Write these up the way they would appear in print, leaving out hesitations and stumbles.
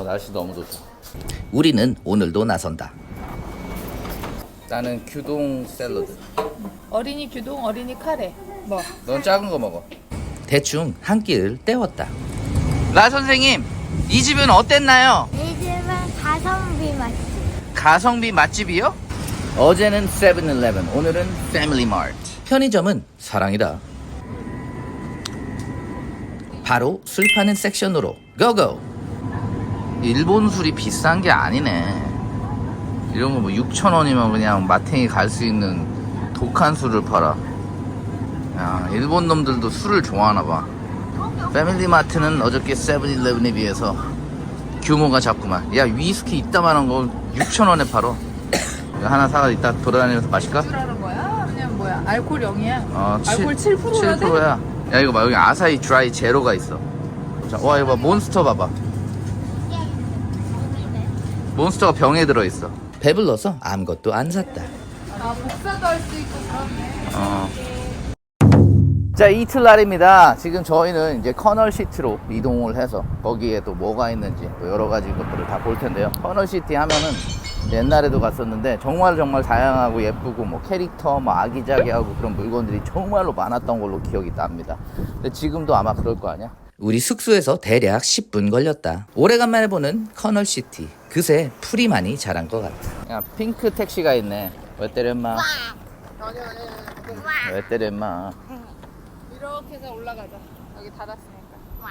날씨 너무 좋다. 우리는 오늘도 나선다. 나는 규동 샐러드. 어린이 규동, 어린이 카레. 뭐? 넌 작은 거 먹어. 대충 한 끼를 때웠다. 라 선생님, 이 집은 어땠나요? 이 집은 가성비 맛집. 가성비 맛집이요? 어제는 세븐일레븐, 오늘은 패밀리마트. 편의점은 사랑이다. 바로 술 파는 섹션으로 고고. 일본 술이 비싼 게 아니네. 이런 거 뭐 6,000원이면 그냥 마탱이 갈 수 있는 독한 술을 팔아. 야, 일본 놈들도 술을 좋아하나 봐. 패밀리마트는 어저께 세븐일레븐에 비해서 규모가 작구만. 야, 위스키 이따만한 거 6,000원에 팔어. 하나 사가 이따 돌아다니면서 마실까? 술하는 거야? 그냥 뭐야? 알코올 0이야? 칠- 알코올 7%야? 7%야. 야, 이거 봐. 여기 아사히 드라이 제로가 있어. 자, 와, 이거 봐. 몬스터 봐봐. 몬스터가 병에 들어있어. 배불러서 아무것도 안 샀다. 아, 복사도 할 수 있고 그렇네. 자, 이틀날입니다. 지금 저희는 이제 커널시티로 이동을 해서 거기에 또 뭐가 있는지 또 여러 가지 것들을 다 볼 텐데요. 커널시티 하면은 옛날에도 갔었는데 정말 다양하고 예쁘고 뭐 캐릭터 뭐 아기자기하고 그런 물건들이 정말로 많았던 걸로 기억이 납니다. 근데 지금도 아마 그럴 거 아니야? 우리 숙소에서 대략 10분 걸렸다. 오래간만에 보는 커널시티. 그새 풀이 많이 자란 것 같아. 야, 핑크 택시가 있네. 왜 때려 인마? 왜 때려 인마? 이렇게 해서 올라가자. 여기 닫았으니까.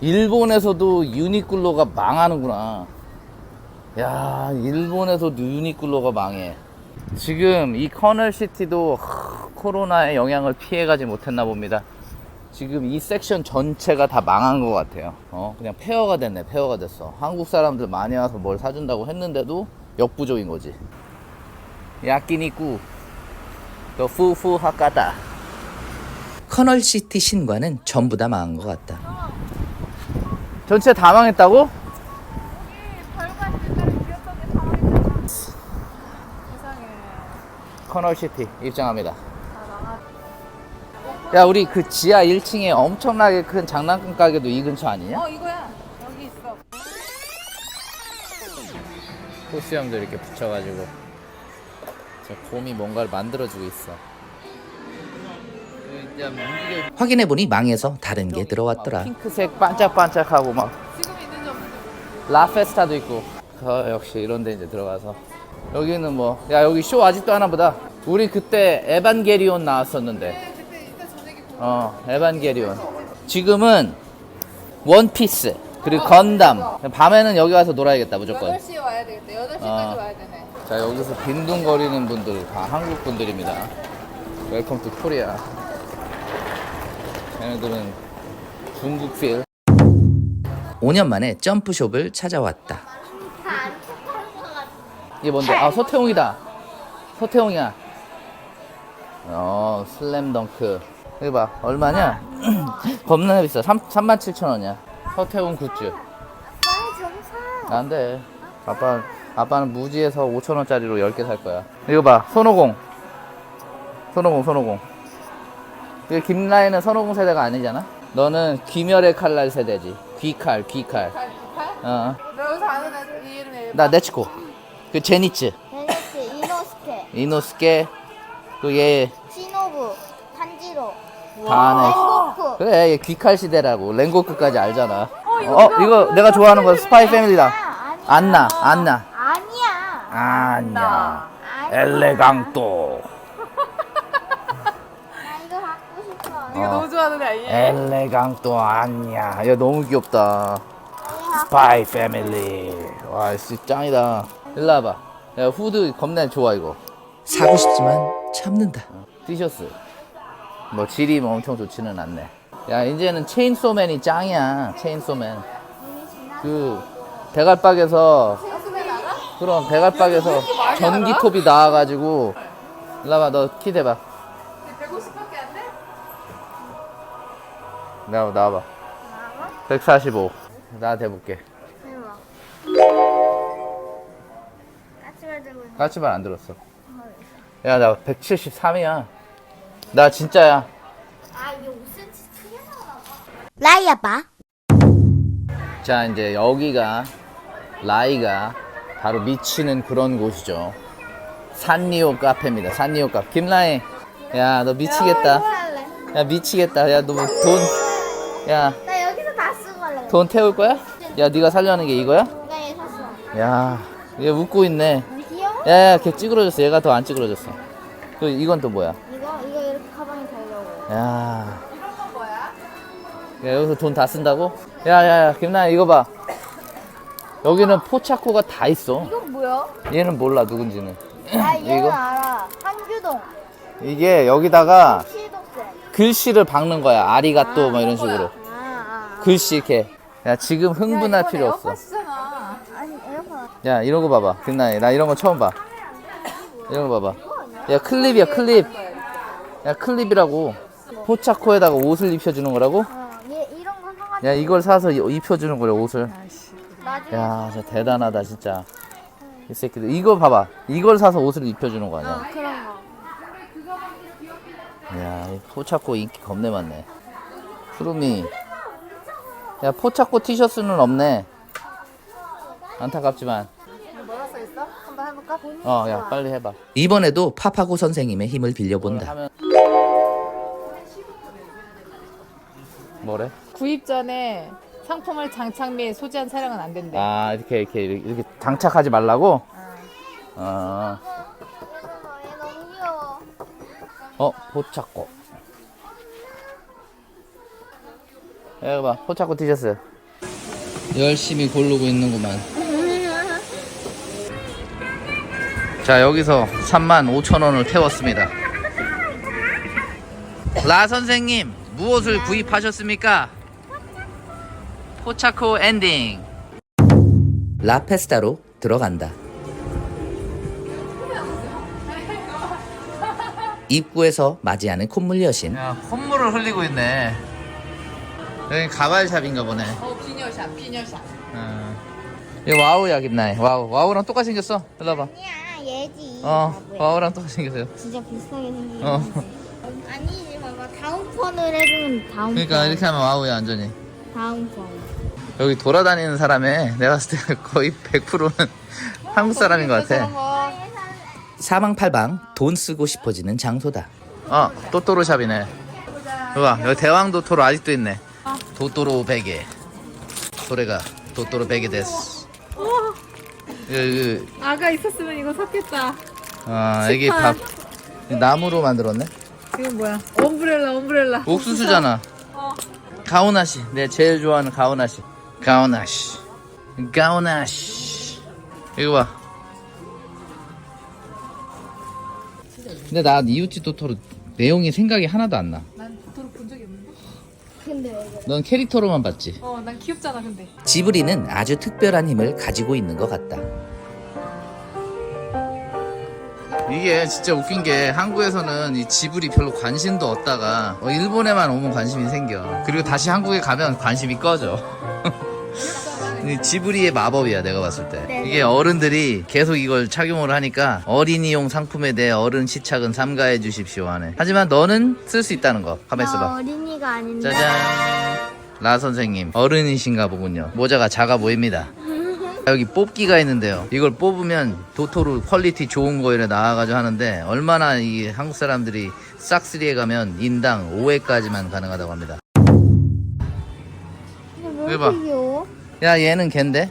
일본에서도 유니클로가 망하는구나. 야, 일본에서도 유니클로가 망해. 지금 이 커널시티도 코로나의 영향을 피해가지 못했나 봅니다. 지금 이 섹션 전체가 다 망한 것 같아요. 그냥 폐허가 됐네. 폐허가 됐어. 한국 사람들 많이 와서 뭘 사준다고 했는데도 역부족인 거지. 야끼니쿠 또 푸푸 하카다. 커널시티 신관은 전부 다 망한 것 같다. 전체 다 망했다고? 별관 일자리 비었던 게 상황이잖아. 세상에. 커널시티 입장합니다. 야, 우리 그 지하 1층에 엄청나게 큰 장난감 가게도 이 근처 아니냐? 이거야. 여기 있어. 코스염도 이렇게 붙여가지고 저 곰이 뭔가를 만들어주고 있어. 확인해보니 망해서 다른 게 들어왔더라. 핑크색 반짝반짝하고 막 지금 있는지 없는지. 라페스타도 있고. 역시 이런데 이제 들어가서 여기는 뭐, 야, 여기 쇼 아직도 하나 보다. 우리 그때 에반게리온 나왔었는데. 그때 이따 저녁에 보고. 에반게리온. 지금은 원피스 그리고 건담. 밤에는 여기 와서 놀아야겠다 무조건. 8시에 와야 되겠다. 8시까지 와야 되네. 자, 여기서 빈둥거리는 분들 다 한국 분들입니다. 웰컴 투 코리아. 얘네들은 중국 필. 5년 만에 점프숍을 찾아왔다. 다안 착한 것 같아. 이게 뭔데? 아, 서태웅이다. 서태웅이야. 슬램덩크. 여기 봐. 얼마냐? 겁나 비싸. 37,000원이야. 서태웅 굿즈. 빨리 좀 사. 안 돼. 아빠는 무지에서 5,000원짜리로 10개 살 거야. 이거 봐. 손오공. 이게 김라인은 손오공 세대가 아니잖아? 너는 귀멸의 칼날 세대지. 귀칼. 칼? 어. 너 여기서 아는 애 이름 해. 나 네츠코. 그 제니츠. 베네치, 이노스케, 이노스케. 그 얘. 시노부, 탄지로, 다 아네. rengoku. 그래, 얘 귀칼 시대라고. 랭고크까지 알잖아. 이거 내가 좋아하는 거 스파이 패밀리다. 안나. 아니야. 아니야. 엘레강또. 나 이거 갖고 싶어. 이거 너무 좋아하는 애 아니야? 엘레강또 아니야. 야, 너무 귀엽다. 스파이 패밀리. 와, 진짜 짱이다. 일로 와봐. 야, 후드 겁나 좋아, 이거. 사고 싶지만 참는다. 티셔츠. 뭐 질이 뭐 엄청 좋지는 않네. 야, 이제는 체인소맨이 짱이야. 체인소맨. 그 대갈박에서, 그럼 대갈박에서 전기톱이 나와가지고. 일로 와봐. 너 키 대봐. 150밖에 안 돼? 나와봐. 145. 나 대볼게. 까치발 들고 있는 까치발 안 들었어. 야, 나 173이야. 나 진짜야. 아, 이게 5cm 크게 나와. 라이야 봐. 자, 이제 여기가 라이가 바로 미치는 그런 곳이죠. 산리오 카페입니다. 산리오 카페. 김라이, 야, 너 미치겠다. 할래. 야, 미치겠다. 야, 너 돈, 야, 나 여기서 다 쓰고 갈래. 돈 태울 거야? 야, 네가 살려는 게 이거야? 나얘 샀어. 야, 얘 웃고 있네. 귀여워? 야, 걔 찌그러졌어. 얘가 더 안 찌그러졌어. 그 이건 또 뭐야? 이거 이렇게 가방에 달려고. 야, 야, 여기서 돈 다 쓴다고? 야, 김나야, 이거 봐. 여기는 포차코가 다 있어. 이건 뭐야? 얘는 몰라, 누군지는. 아 얘는 이거? 알아. 한규동. 이게 여기다가 시독생. 글씨를 박는 거야. 아리가또 막 이런 식으로. 글씨 이렇게. 야, 지금 흥분할 필요 없어. 에어팟이잖아. 아니 에어컨. 야, 이런 거 봐봐. 김나야, 나 이런 거 처음 봐. 이런 거 봐봐. 야, 클립이야, 클립. 야, 클립이라고. 포차코에다가 옷을 입혀주는 거라고? 얘 이런 거 사가지고. 야, 이걸 사서 입혀주는 거래, 옷을. 나중에. 야, 진짜 대단하다, 진짜. 이 새끼들. 이거 봐봐. 이걸 사서 옷을 입혀주는 거 아니야? 그런 거. 야, 이 포차코 인기 겁내 많네. 푸르미. 야, 포차코 티셔츠는 없네. 안타깝지만. 뭐라 써 있어? 한번 해볼까? 야, 빨리 해봐. 이번에도 파파고 선생님의 힘을 빌려본다. 하면 뭐래? 구입 전에 상품을 장착 및 소지한 차량은 안 된대. 아, 이렇게 장착하지 말라고? 어, 얘 너무 귀여워. 포차코. 여기 봐, 포차코 티셔츠. 열심히 고르고 있는구만. 자, 여기서 35,000원을 태웠습니다. 라 선생님, 무엇을 구입하셨습니까? 포차코 엔딩. 라페스타로 들어간다. 입구에서 맞이하는 콧물 여신. 야, 콧물을 흘리고 있네. 여기 가발샵인가 보네. 비녀샵, 비녀샵. 이거 와우야, 김나이. 와우랑 똑같이 생겼어. 일로 와봐. 아니야 얘지. 어, 바보야. 와우랑 똑같이 생겼어요. 진짜 비슷하게 생긴. 어. 아니지 봐봐. 다음 폰을 해주면 다음 그러니까 폰. 이렇게 하면 와우야, 완전히. 다음 폰. 여기 돌아다니는 사람에 내가 봤을 때 거의 100%는 한국 사람인 것 같아. 사방팔방 돈 쓰고 싶어지는 장소다. 또또로샵이네. 봐, 여기 대왕도토로 아직도 있네. 도토로 베개. 소래가 도토로 베개 데스. 아가 있었으면 이거 샀겠다. 이게 밥 나무로 만들었네. 이건 뭐야? 엄브렐라. 옥수수잖아. 가오나시. 내가 제일 좋아하는 가오나시. 가오나시. 이거 봐. 근데 나 이웃집 도토로 내용이 생각이 하나도 안 나. 난 도토로 본 적이 없는데. 근데 왜 그래? 넌 캐릭터로만 봤지. 난 귀엽잖아, 근데. 지브리는 아주 특별한 힘을 가지고 있는 것 같다. 이게 진짜 웃긴 게 한국에서는 이 지브리 별로 관심도 없다가 일본에만 오면 관심이 생겨. 그리고 다시 한국에 가면 관심이 꺼져. 이 지브리의 마법이야, 내가 봤을 때. 네. 이게 어른들이 계속 이걸 착용을 하니까 어린이용 상품에 대해 어른 시착은 삼가해 주십시오 하네. 하지만 너는 쓸 수 있다는 거. 가만 나 있어봐. 어린이가 아닌데. 짜잔. 라 선생님 어른이신가 보군요. 모자가 작아 보입니다. 여기 뽑기가 있는데요. 이걸 뽑으면 도토로 퀄리티 좋은 거 이래 나와가지고 하는데 얼마나 이 한국 사람들이 싹쓸이에 가면 인당 5회까지만 가능하다고 합니다. 왜 봐. 이렇게 귀여워? 야, 얘는 걘데?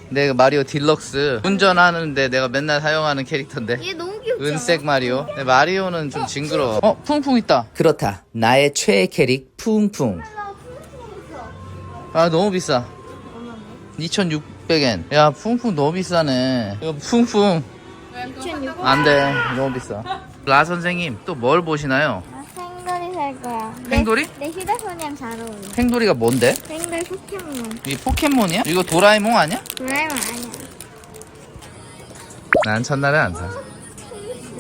내가 마리오 딜럭스 운전하는데 내가 맨날 사용하는 캐릭터인데. 얘 너무 귀엽지? 은색 마리오. 근데 마리오는 좀 징그러워. 풍풍 있다. 그렇다. 나의 최애 캐릭 풍풍. 아, 너무 비싸. 2,600엔. 야, 풍풍 너무 비싸네. 이거 풍풍 2,600원. 안 돼. 너무 비싸. 라 선생님 또 뭘 보시나요? 생돌이 살 거야. 팽돌이? 내 휴대폰이랑 잘 어울려. 팽돌이가 뭔데? 생돌 포켓몬. 이 포켓몬이야? 이거 도라에몽 아니야? 도라에몽 아니야. 난 첫날에 안 사.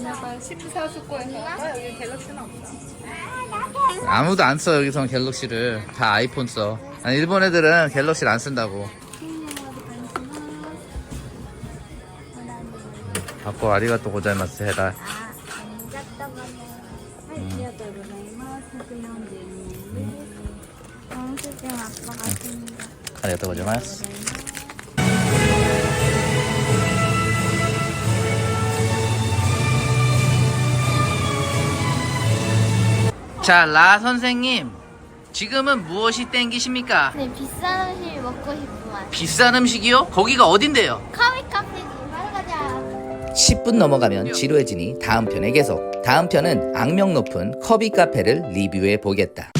약간 심사숙고해서. 여기 갤럭시는 없어. 아무도 안 써, 여기선 갤럭시를. 다 아이폰 써. 아니, 일본 애들은 갤럭시를 안 쓴다고. 아까 아리가또 고자이마스 해라. 영수증 아빠가 줍니다. 아리가또 고자이마스. 자, 라 선생님, 지금은 무엇이 땡기십니까? 네, 비싼 음식이 먹고 싶구만. 비싼 음식이요? 거기가 어딘데요? 커미 카페지. 바로 가자. 10분 넘어가면 지루해지니 다음 편에 계속. 다음 편은 악명 높은 커비 카페를 리뷰해 보겠다.